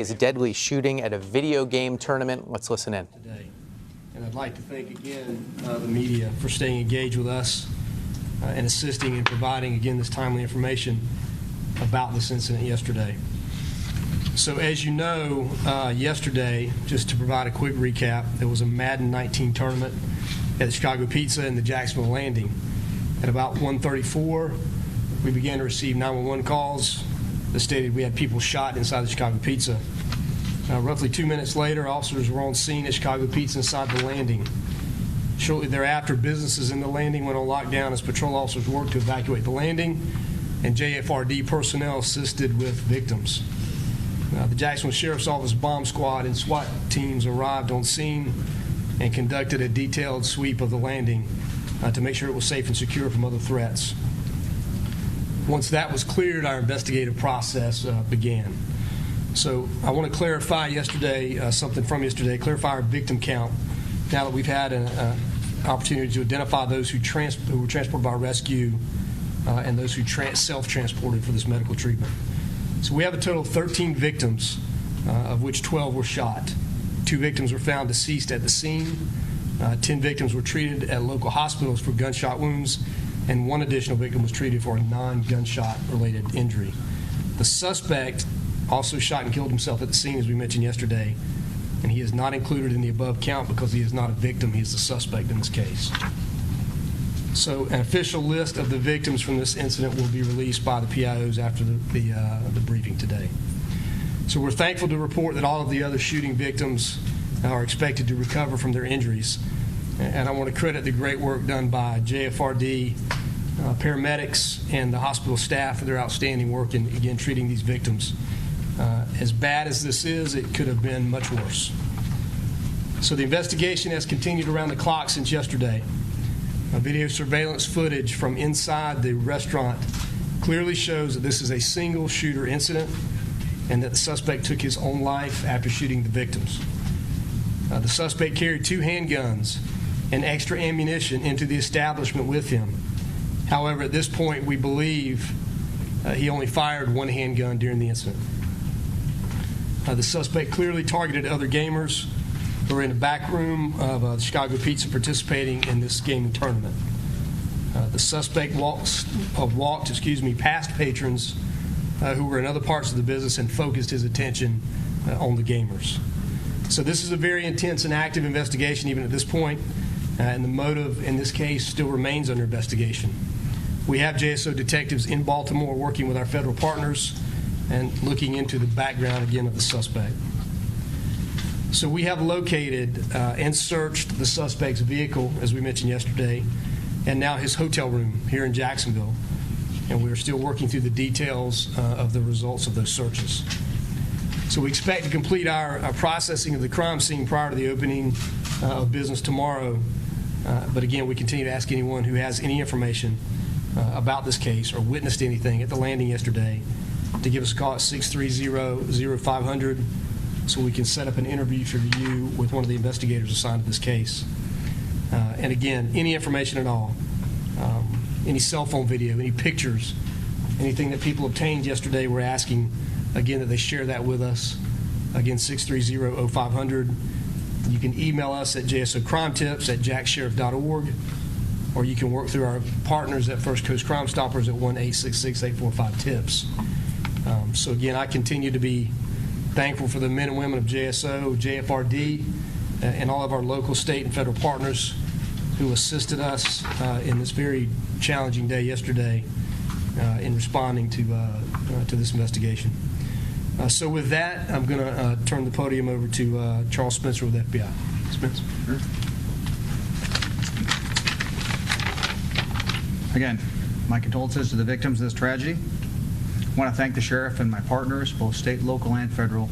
Is a deadly shooting at a video game tournament. Let's listen in. Today. And I'd like to thank again the media for staying engaged with us and assisting in providing again this timely information about this incident yesterday. So as you know, yesterday, just to provide a quick recap, there was a Madden 19 tournament at the Chicago Pizza in the Jacksonville Landing. At about 1:34, we began to receive 911 calls that stated we had people shot inside the Chicago Pizza. Roughly 2 minutes later, officers were on scene at Chicago Pizza inside the landing. Shortly thereafter, businesses in the landing went on lockdown as patrol officers worked to evacuate the landing, and JFRD personnel assisted with victims. The Jacksonville Sheriff's Office bomb squad and SWAT teams arrived on scene and conducted a detailed sweep of the landing to make sure it was safe and secure from other threats. Once that was cleared, our investigative process began. So I want to clarify yesterday, something from yesterday, clarify our victim count now that we've had an opportunity to identify those who were transported by rescue and those who self-transported for this medical treatment. So we have a total of 13 victims, of which 12 were shot. 2 victims were found deceased at the scene. 10 victims were treated at local hospitals for gunshot wounds, and 1 additional victim was treated for a non-gunshot related injury. The suspect also shot and killed himself at the scene, as we mentioned yesterday, and he is not included in the above count because he is not a victim. He is the suspect in this case. So an official list of the victims from this incident will be released by the PIOs after the briefing today. So we're thankful to report that all of the other shooting victims are expected to recover from their injuries. And I want to credit the great work done by JFRD, paramedics, and the hospital staff for their outstanding work in, again, treating these victims. As bad as this is, it could have been much worse. So the investigation has continued around the clock since yesterday. Video surveillance footage from inside the restaurant clearly shows that this is a single shooter incident and that the suspect took his own life after shooting the victims. The suspect carried 2 handguns and extra ammunition into the establishment with him. However, at this point, we believe he only fired 1 handgun during the incident. The suspect clearly targeted other gamers who were in the back room of the Chicago Pizza participating in this gaming tournament. The suspect walked past patrons who were in other parts of the business and focused his attention on the gamers. So this is a very intense and active investigation even at this point, and the motive in this case still remains under investigation. We have JSO detectives in Baltimore working with our federal partners and looking into the background again of the suspect. So we have located and searched the suspect's vehicle, as we mentioned yesterday, and now his hotel room here in Jacksonville. And we are still working through the details of the results of those searches. So we expect to complete our processing of the crime scene prior to the opening of business tomorrow. But again, we continue to ask anyone who has any information about this case or witnessed anything at the landing yesterday to give us a call at 630-0500 so we can set up an interview for you with one of the investigators assigned to this case. And again, any information at all, any cell phone video, any pictures, anything that people obtained yesterday, we're asking, again, that they share that with us. Again, 630-0500. You can email us at jsocrimetips@jacksheriff.org, or you can work through our partners at First Coast Crime Stoppers at 1-866-845-TIPS. So again, I continue to be thankful for the men and women of JSO, JFRD, and all of our local, state, and federal partners who assisted us in this very challenging day yesterday in responding to this investigation. So with that, I'm going to turn the podium over to Charles Spencer with FBI. Spencer. Sure. Again, my condolences to the victims of this tragedy. I want to thank the sheriff and my partners, both state, local, and federal,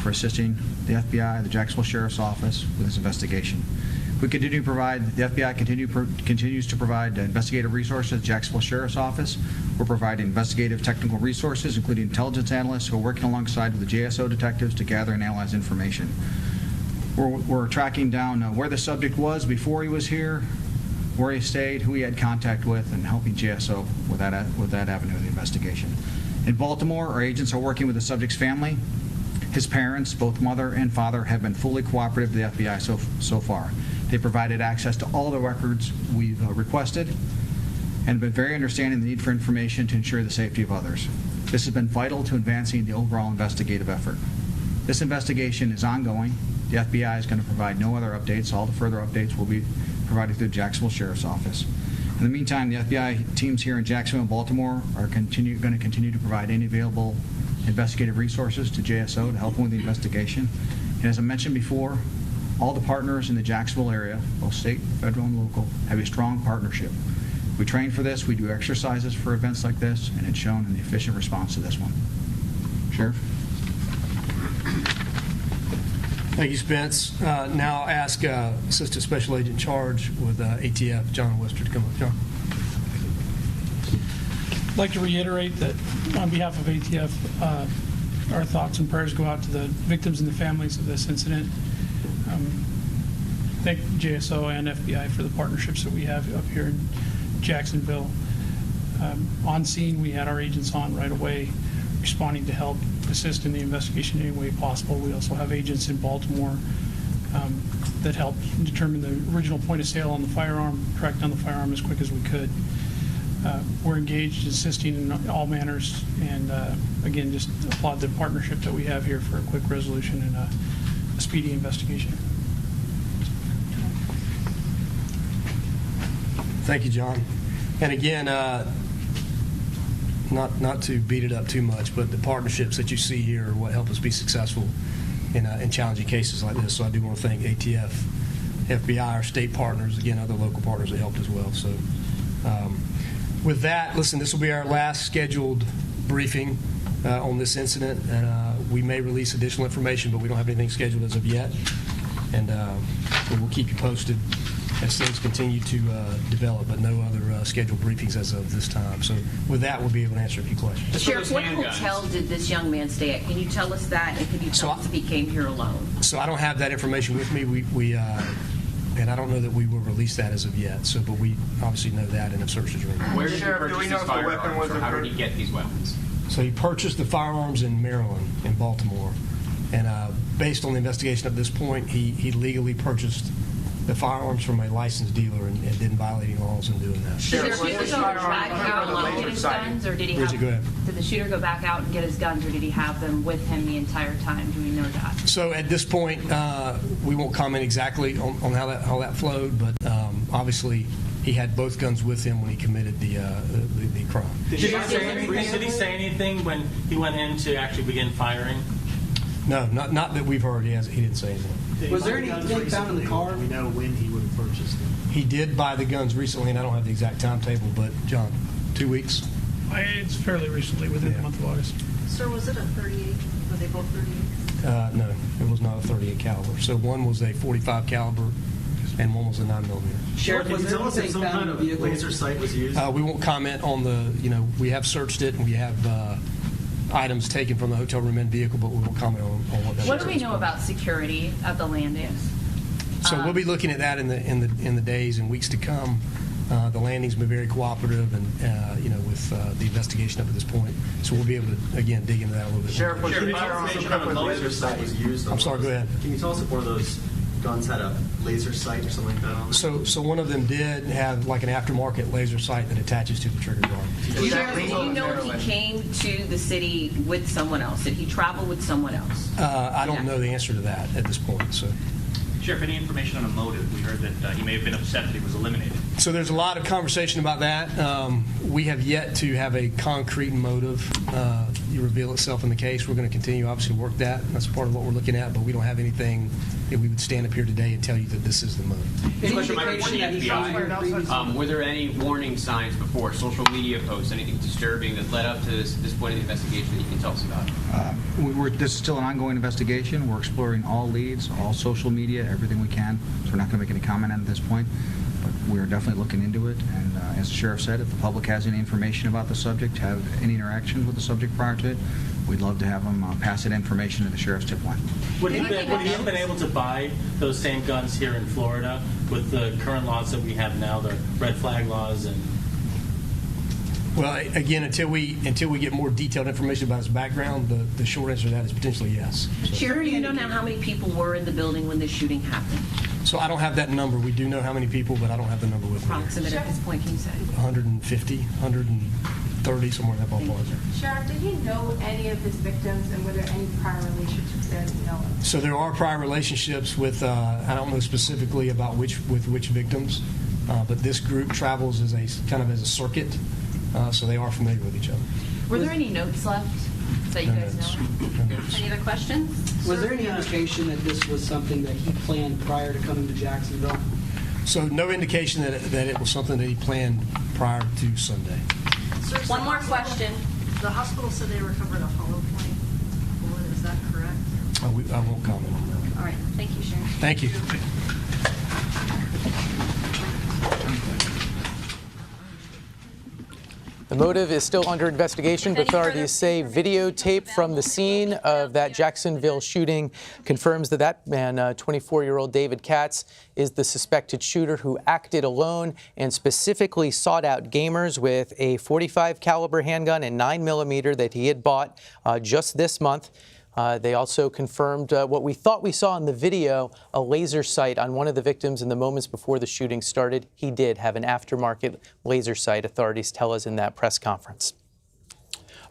for assisting the FBI, the Jacksonville Sheriff's Office, with this investigation. We continue to provide, the FBI continues to provide investigative resources at the Jacksonville Sheriff's Office. We're providing investigative technical resources, including intelligence analysts who are working alongside with the JSO detectives to gather and analyze information. We're tracking down where the subject was before he was here, where he stayed, who he had contact with, and helping JSO with that avenue of the investigation. In Baltimore, our agents are working with the subject's family His parents, both mother and father, have been fully cooperative with the FBI so far. They provided access to all the records we've requested and have been very understanding of the need for information to ensure the safety of others. This has been vital to advancing the overall investigative effort. This investigation is ongoing. The FBI is going to provide no other updates. All the further updates will be provided through the Jacksonville Sheriff's Office. In the meantime, the FBI teams here in Jacksonville and Baltimore are going to continue to provide any available investigative resources to JSO to help them with the investigation. And as I mentioned before, all the partners in the Jacksonville area, both state, federal, and local, have a strong partnership. We train for this, we do exercises for events like this, and it's shown in the efficient response to this one. Sheriff? Thank you, Spence. Now I'll ask Assistant Special Agent in Charge with ATF, John Wester, to come up. John. I'd like to reiterate that on behalf of ATF, our thoughts and prayers go out to the victims and the families of this incident. Thank JSO and FBI for the partnerships that we have up here in Jacksonville. On scene, we had our agents on right away, responding to help assist in the investigation in any way possible. We also have agents in Baltimore that helped determine the original point of sale on the firearm, track down the firearm as quick as we could. We're engaged, assisting in all manners, and again, just applaud the partnership that we have here for a quick resolution and a speedy investigation. Thank you, John. And again, not to beat it up too much, but the partnerships that you see here are what help us be successful in challenging cases like this. So I do want to thank ATF, FBI, our state partners, again, other local partners that helped as well. So with that, listen, this will be our last scheduled briefing on this incident, and we may release additional information, but we don't have anything scheduled as of yet. And we'll keep you posted as things continue to develop, but no other scheduled briefings as of this time. So with that, we'll be able to answer a few questions. Sheriff, what hotel did this young man stay at? Can you tell us that, and can you tell us if he came here alone? So I don't have that information with me. And I don't know that we will release that as of yet. So, but we obviously know that and have searched his room. Where did he purchase these firearms, or how did he get these weapons? So he purchased the firearms in Maryland, in Baltimore. And based on the investigation at this point, he legally purchased the firearms from a licensed dealer and didn't violate any laws in doing that. Did the shooter go back out alone and get his guns, or did he Bridget, go ahead. Did the shooter go back out and get his guns, or did he have them with him the entire time? Do we know that? So at this point, we won't comment exactly on how that flowed, but obviously he had both guns with him when he committed the crime. Did he say anything when he went in to actually begin firing? No, not that we've heard. He didn't say anything. Was there anything found in the car? We know when he would have purchased them. He did buy the guns recently, and I don't have the exact timetable, but John, 2 weeks? It's fairly recently, within the month of August. Sir, was it a 38? Were they both 38? No, it was not a 38 caliber. So one was a 45 caliber, and one was a 9mm. Sheriff, Can you tell us if some kind of laser sight was used? We won't comment on we have searched it, and we have items taken from the hotel room and vehicle, but we won't comment on what that. What do we know about security of the landings? So we'll be looking at that in the days and weeks to come. The landing's been very cooperative, and with the investigation up to this point. So we'll be able to again dig into that a little bit. Sheriff, was the firearms equipped with laser sight was used? I'm sorry. Go ahead. Can you tell us if one of those guns had a laser sight or something like that on it? So one of them did have like an aftermarket laser sight that attaches to the trigger guard. Sheriff, do you know if he came to the city with someone else? Did he travel with someone else? I don't know the answer to that at this point. So. Sheriff, any information on a motive? We heard that he may have been upset that he was eliminated. So there's a lot of conversation about that. We have yet to have a concrete motive reveal itself in the case. We're going to continue, obviously, to work that. That's part of what we're looking at, but we don't have anything that we would stand up here today and tell you that this is the motive. Question for the FBI. Were there any warning signs before, social media posts, anything disturbing that led up to this point of the investigation that you can tell us about? This is still an ongoing investigation. We're exploring all leads, all social media, everything we can. So we're not going to make any comment on it at this point. But we're definitely looking into it. And as the sheriff said, if the public has any information about the subject, have any interaction with the subject prior to it, we'd love to have them pass that information to the sheriff's tip line. Would he have been able to buy those same guns here in Florida with the current laws that we have now, the red flag laws? And Well, again, until we get more detailed information about his background, the short answer to that is potentially yes. Sheriff, do you know now how many people were in the building when the shooting happened? So I don't have that number. We do know how many people, but I don't have the number with me. Approximate at this point, can you say? 150, 130, somewhere in that ballpark. Sheriff, did he know any of his victims, and were there any prior relationships there that you know of? So there are prior relationships with, I don't know specifically about which victims, but this group travels as a kind of as a circuit, so they are familiar with each other. Were there any notes left that you guys know? No notes. Any other questions? Was there any indication that this was something that he planned prior to coming to Jacksonville? So no indication that it was something that he planned prior to Sunday. One more question. The hospital said they recovered a hollow point bullet. Is that correct? I won't comment on that. All right. Thank you, Sheriff. Thank you. The motive is still under investigation, but authorities say videotape from the scene of that Jacksonville shooting confirms that that man, 24-year-old David Katz, is the suspected shooter who acted alone and specifically sought out gamers with a .45 caliber handgun and 9mm that he had bought just this month. They also confirmed what we thought we saw in the video, a laser sight on one of the victims in the moments before the shooting started. He did have an aftermarket laser sight, authorities tell us in that press conference.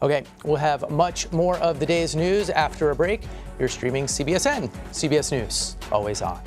Okay, we'll have much more of the day's news after a break. You're streaming CBSN. CBS News, always on.